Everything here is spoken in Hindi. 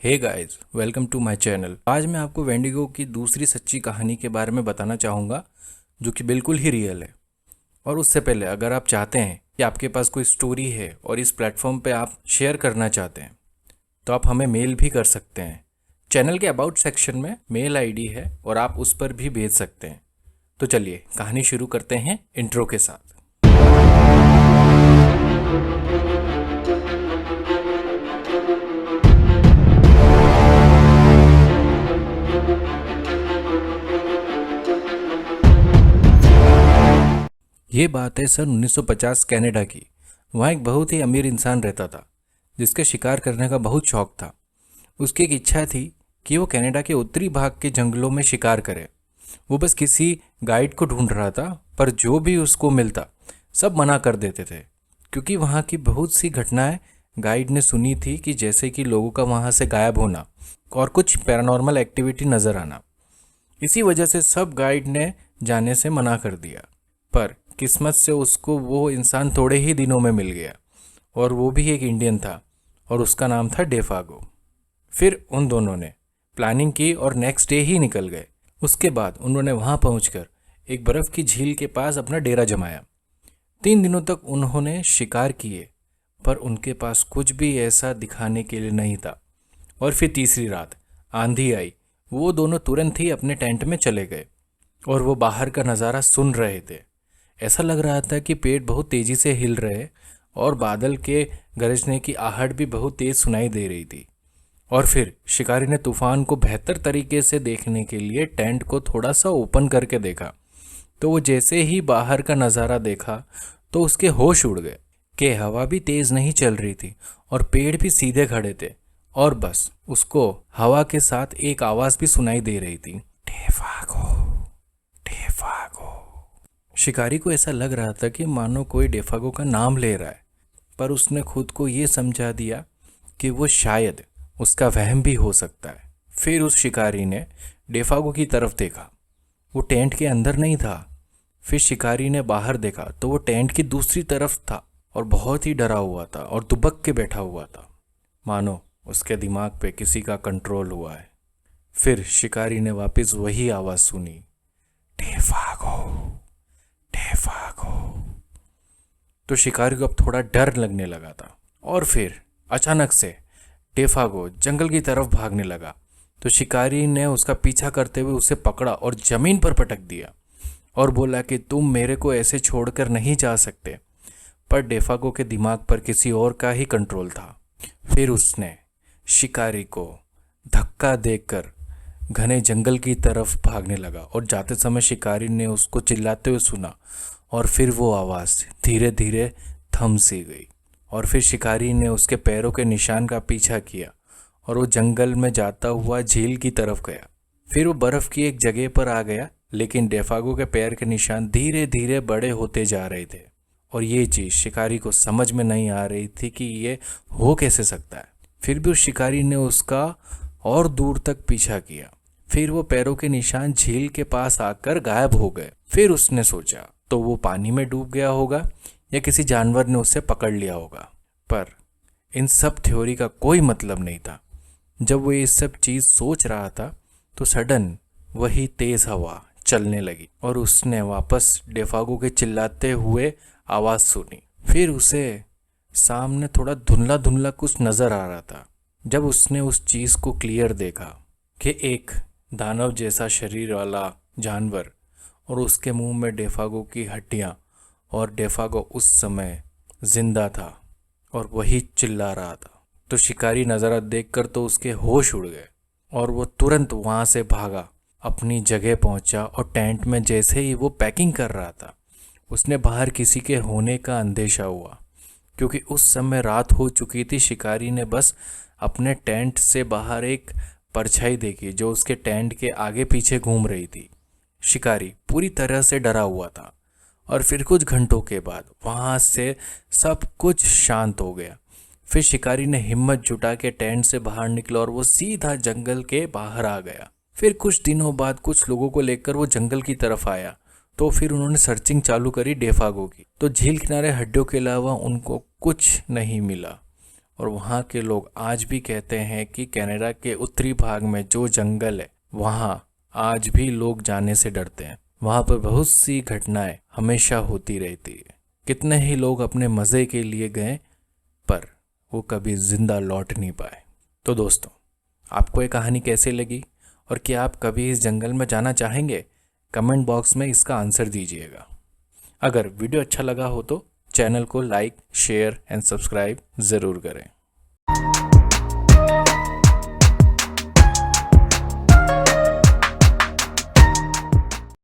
Hey guys, welcome to my channel. आज मैं आपको वेंडिगो की दूसरी सच्ची कहानी के बारे में बताना चाहूँगा जो कि बिल्कुल ही रियल है। और उससे पहले अगर आप चाहते हैं कि आपके पास कोई स्टोरी है और इस प्लेटफॉर्म पे आप शेयर करना चाहते हैं तो आप हमें मेल भी कर सकते हैं। चैनल के अबाउट सेक्शन में मेल आईडी है और आप उस पर भी भेज सकते हैं। तो चलिए कहानी शुरू करते हैं इंट्रो के साथ। ये बात है सन 1950 कनाडा की। वहाँ एक बहुत ही अमीर इंसान रहता था जिसके शिकार करने का बहुत शौक था। उसकी एक इच्छा थी कि वो कनाडा के उत्तरी भाग के जंगलों में शिकार करे। वो बस किसी गाइड को ढूंढ रहा था, पर जो भी उसको मिलता सब मना कर देते थे, क्योंकि वहाँ की बहुत सी घटनाएं गाइड ने सुनी थी, कि जैसे कि लोगों का वहाँ से गायब होना और कुछ पैरानॉर्मल एक्टिविटी नज़र आना। इसी वजह से सब गाइड ने जाने से मना कर दिया। पर किस्मत से उसको वो इंसान थोड़े ही दिनों में मिल गया, और वो भी एक इंडियन था और उसका नाम था डेफागो। फिर उन दोनों ने प्लानिंग की और नेक्स्ट डे ही निकल गए। उसके बाद उन्होंने वहाँ पहुँचकर एक बर्फ़ की झील के पास अपना डेरा जमाया। 3 दिनों तक उन्होंने शिकार किए, पर उनके पास कुछ भी ऐसा दिखाने के लिए नहीं था। और फिर तीसरी रात आंधी आई। वो दोनों तुरंत ही अपने टेंट में चले गए और वो बाहर का नज़ारा सुन रहे थे। ऐसा लग रहा था कि पेड़ बहुत तेज़ी से हिल रहे और बादल के गरजने की आहट भी बहुत तेज़ सुनाई दे रही थी। और फिर शिकारी ने तूफान को बेहतर तरीके से देखने के लिए टेंट को थोड़ा सा ओपन करके देखा। तो वो जैसे ही बाहर का नज़ारा देखा तो उसके होश उड़ गए कि हवा भी तेज़ नहीं चल रही थी और पेड़ भी सीधे खड़े थे, और बस उसको हवा के साथ एक आवाज़ भी सुनाई दे रही थी, डेफागो, डेफागो। शिकारी को ऐसा लग रहा था कि मानो कोई डेफागो का नाम ले रहा है, पर उसने खुद को ये समझा दिया कि वो शायद उसका वहम भी हो सकता है। फिर उस शिकारी ने डेफागो की तरफ देखा। वो टेंट के अंदर नहीं था। फिर शिकारी ने बाहर देखा तो वो टेंट की दूसरी तरफ था और बहुत ही डरा हुआ था और दुबक के बैठा हुआ था, मानो उसके दिमाग पे किसी का कंट्रोल हुआ है। फिर शिकारी ने वापस वही आवाज़ सुनी, डेफागो, डेफागो। तो शिकारी को अब थोड़ा डर लगने लगा था। और फिर अचानक से डेफागो जंगल की तरफ भागने लगा। तो शिकारी ने उसका पीछा करते हुए उसे पकड़ा और जमीन पर पटक दिया और बोला कि तुम मेरे को ऐसे छोड़कर नहीं जा सकते। पर डेफागो के दिमाग पर किसी और का ही कंट्रोल था। फिर उसने शिकारी को धक्का देकर घने जंगल की तरफ भागने लगा और जाते समय शिकारी ने उसको चिल्लाते हुए सुना, और फिर वो आवाज़ धीरे धीरे थम सी गई। और फिर शिकारी ने उसके पैरों के निशान का पीछा किया और वो जंगल में जाता हुआ झील की तरफ गया। फिर वो बर्फ़ की एक जगह पर आ गया, लेकिन डेफागो के पैर के निशान धीरे धीरे बड़े होते जा रहे थे, और ये चीज़ शिकारी को समझ में नहीं आ रही थी कि ये हो कैसे सकता है। फिर भी उस शिकारी ने उसका और दूर तक पीछा किया। फिर वो पैरों के निशान झील के पास आकर गायब हो गए। फिर उसने सोचा तो वो पानी में डूब गया होगा या किसी जानवर ने उसे पकड़ लिया होगा। पर इन सब थ्योरी का कोई मतलब नहीं था। जब वो ये सब चीज़ सोच रहा था तो सडन वही तेज़ हवा चलने लगी और उसने वापस डेफागो के चिल्लाते हुए आवाज़ सुनी। फिर उसे सामने थोड़ा धुंधला धुंधला कुछ नज़र आ रहा था। जब उसने उस चीज़ को क्लियर देखा कि एक दानव जैसा शरीर वाला जानवर और उसके मुंह में डेफागो की हड्डियां, और डेफागो उस समय जिंदा था और वही चिल्ला रहा था, तो शिकारी नज़ारा देखकर तो उसके होश उड़ गए और वो तुरंत वहाँ से भागा, अपनी जगह पहुँचा। और टेंट में जैसे ही वो पैकिंग कर रहा था उसने बाहर किसी के होने का अंदेशा हुआ, क्योंकि उस समय रात हो चुकी थी। शिकारी ने बस अपने टेंट से बाहर एक परछाई देखी जो उसके टेंट के आगे पीछे घूम रही थी। शिकारी पूरी तरह से डरा हुआ था। और फिर कुछ घंटों के बाद वहाँ से सब कुछ शांत हो गया। फिर शिकारी ने हिम्मत जुटा के टेंट से बाहर निकला और वो सीधा जंगल के बाहर आ गया। फिर कुछ दिनों बाद कुछ लोगों को लेकर वो जंगल की तरफ आया। तो फिर उन्होंने सर्चिंग चालू करी डेफागो की। तो झील किनारे हड्डियों के अलावा उनको कुछ नहीं मिला और वहाँ के लोग आज भी कहते हैं कि कनाडा के उत्तरी भाग में जो जंगल है वहाँ आज भी लोग जाने से डरते हैं। वहाँ पर बहुत सी घटनाएं हमेशा होती रहती है। कितने ही लोग अपने मज़े के लिए गए पर वो कभी ज़िंदा लौट नहीं पाए। तो दोस्तों, आपको ये कहानी कैसी लगी और क्या आप कभी इस जंगल में जाना चाहेंगे? कमेंट बॉक्स में इसका आंसर दीजिएगा। अगर वीडियो अच्छा लगा हो तो चैनल को लाइक, शेयर एंड सब्सक्राइब ज़रूर करें।